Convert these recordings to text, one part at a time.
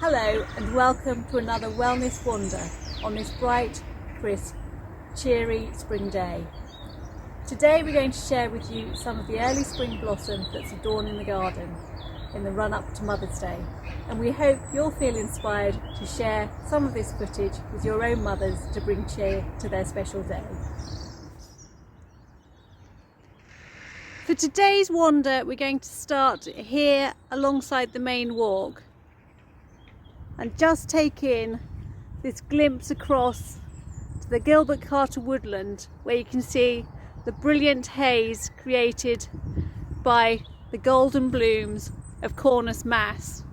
Hello and welcome to another wellness wander on this bright, crisp, cheery spring day. Today we're going to share with you some of the early spring blossom that's adorning the garden in the run up to Mother's Day, and we hope you'll feel inspired to share some of this footage with your own mothers to bring cheer to their special day. For today's wander we're going to start here alongside the main walk and just take in this glimpse across to the Gilbert Woodland, where you can see the brilliant haze created by the golden blooms of Cornus Mass.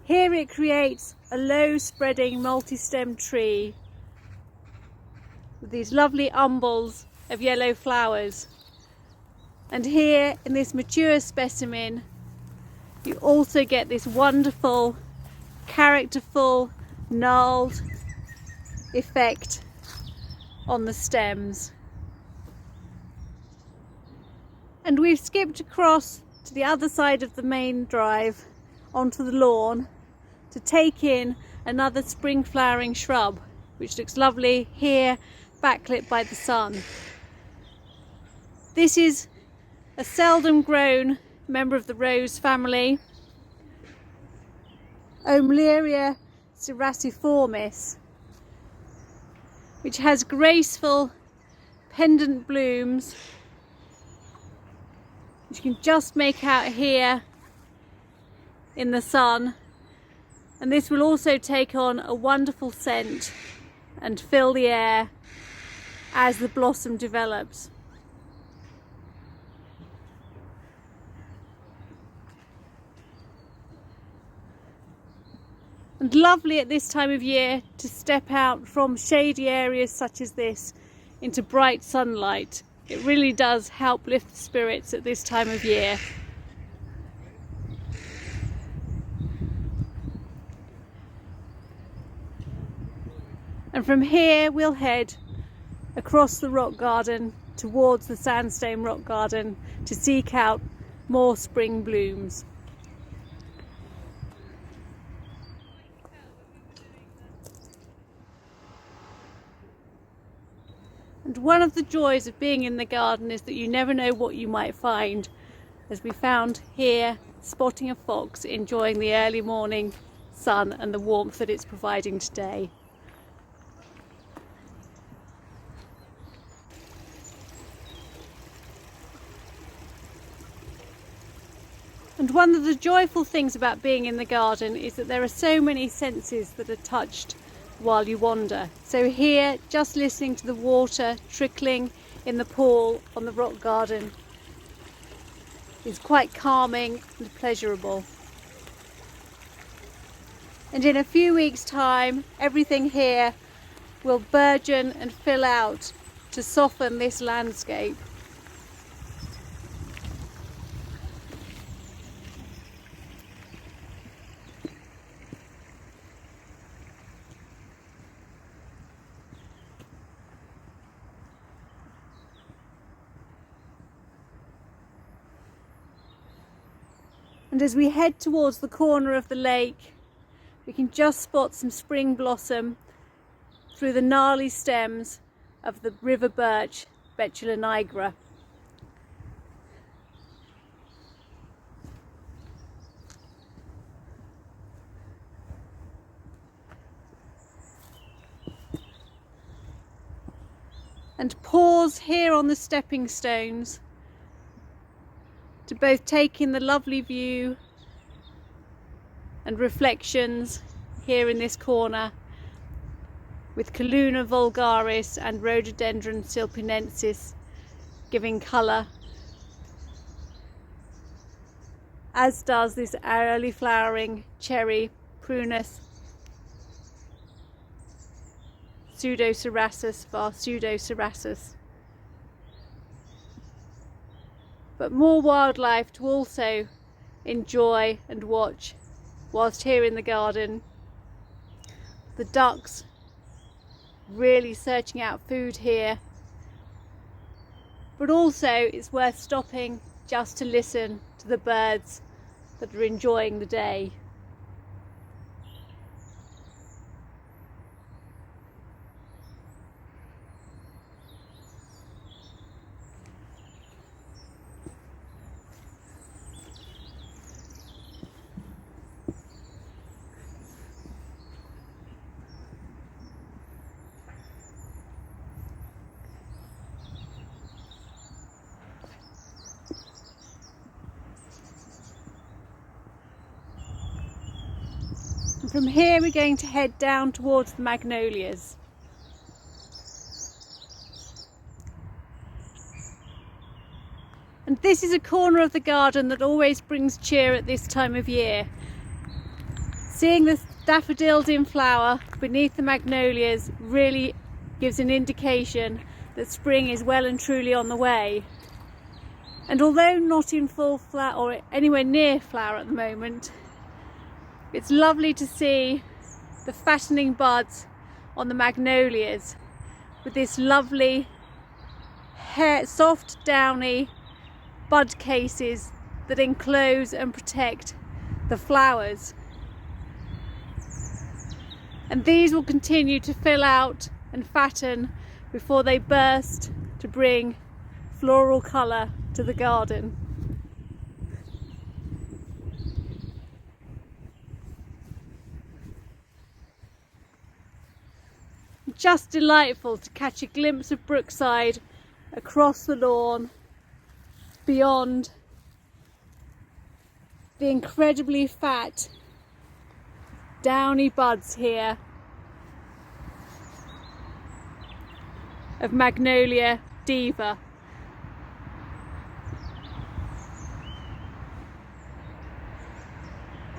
Here it creates a low spreading multi-stemmed tree with these lovely umbels of yellow flowers. And here in this mature specimen you also get this wonderful characterful gnarled effect on the stems. And we've skipped across to the other side of the main drive onto the lawn to take in another spring flowering shrub, which looks lovely here, backlit by the sun. This is a seldom grown member of the rose family, Omaleeria Sarasiformis, which has graceful pendant blooms, which you can just make out here in the sun. And this will also take on a wonderful scent and fill the air as the blossom develops. And lovely at this time of year to step out from shady areas such as this into bright sunlight. It really does help lift the spirits at this time of year. And from here we'll head across the rock garden towards the sandstone rock garden to seek out more spring blooms. And one of the joys of being in the garden is that you never know what you might find, as we found here spotting a fox enjoying the early morning sun and the warmth that it's providing today. And one of the joyful things about being in the garden is that there are so many senses that are touched while you wander. So here, just listening to the water trickling in the pool on the rock garden is quite calming and pleasurable. And in a few weeks' time, everything here will burgeon and fill out to soften this landscape. And as we head towards the corner of the lake, we can just spot some spring blossom through the gnarly stems of the river birch, Betula nigra. And pause here on the stepping stones to both take in the lovely view and reflections here in this corner with Calluna vulgaris and Rhododendron silpinensis giving colour, as does this early flowering cherry Prunus pseudocerassus var pseudocerassus. But more wildlife to also enjoy and watch whilst here in the garden the ducks really searching out food here. But also it's worth stopping just to listen to the birds that are enjoying the day. And from here we're going to head down towards the Magnolias. And this is a corner of the garden that always brings cheer at this time of year. Seeing the daffodils in flower beneath the magnolias really gives an indication that spring is well and truly on the way. And although not in full flower or anywhere near flower at the moment, it's lovely to see the fattening buds on the magnolias with this lovely soft downy bud cases that enclose and protect the flowers. And these will continue to fill out and fatten before they burst to bring floral colour to the garden. Just delightful to catch a glimpse of Brookside across the lawn beyond the incredibly fat downy buds here of Magnolia diva.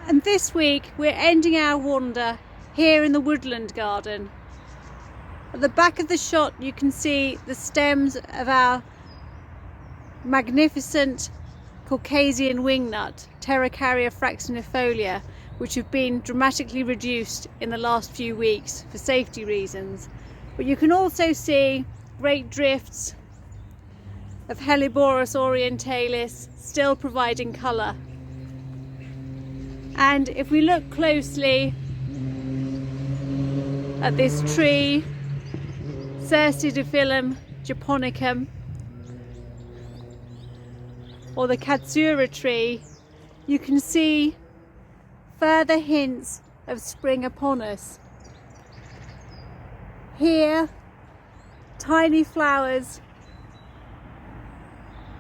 And this week we're ending our wander here in the Woodland Garden. At the back of the shot you can see the stems of our magnificent Caucasian wingnut, Pterocarya fraxinifolia, which have been dramatically reduced in the last few weeks for safety reasons. But you can also see great drifts of Helleborus orientalis still providing colour. And if we look closely at this tree, Cercidophyllum japonicum, or the Katsura tree, you can see further hints of spring upon us. Here, tiny flowers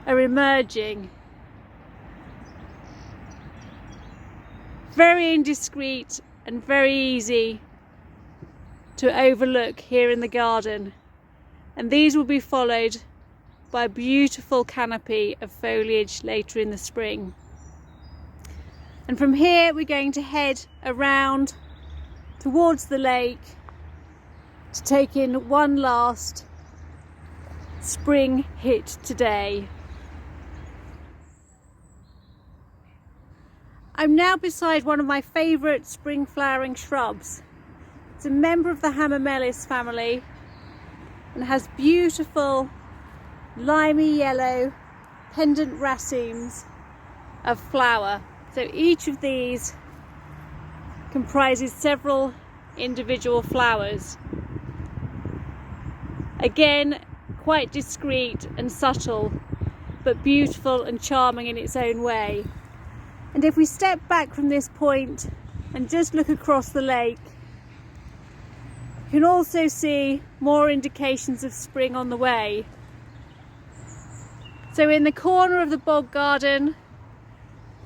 are emerging. Very indiscreet and very easy to overlook here in the garden. And these will be followed by a beautiful canopy of foliage later in the spring. And from here we're going to head around towards the lake to take in one last spring hit today. I'm now beside one of my favourite spring flowering shrubs. It's a member of the Hamamelis family and has beautiful limey yellow pendant racemes of flower. So each of these comprises several individual flowers. Again, quite discreet and subtle, but beautiful and charming in its own way. And if we step back from this point and just look across the lake, you can also see more indications of spring on the way. So in the corner of the bog garden,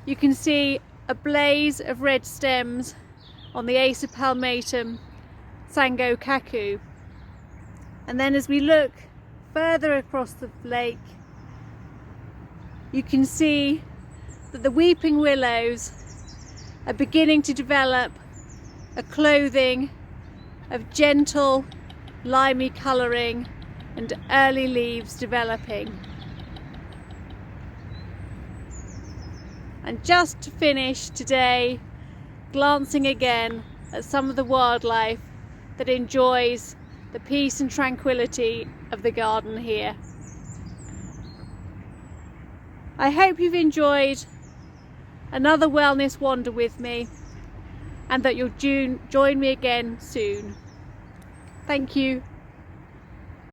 you can see a blaze of red stems on the Acer palmatum sangokaku. And then as we look further across the lake, you can see that the weeping willows are beginning to develop a clothing of gentle limey colouring and early leaves developing. And just to finish today, glancing again at some of the wildlife that enjoys the peace and tranquility of the garden here. I hope you've enjoyed another wellness wander with me, and that you'll join me again soon. Thank you.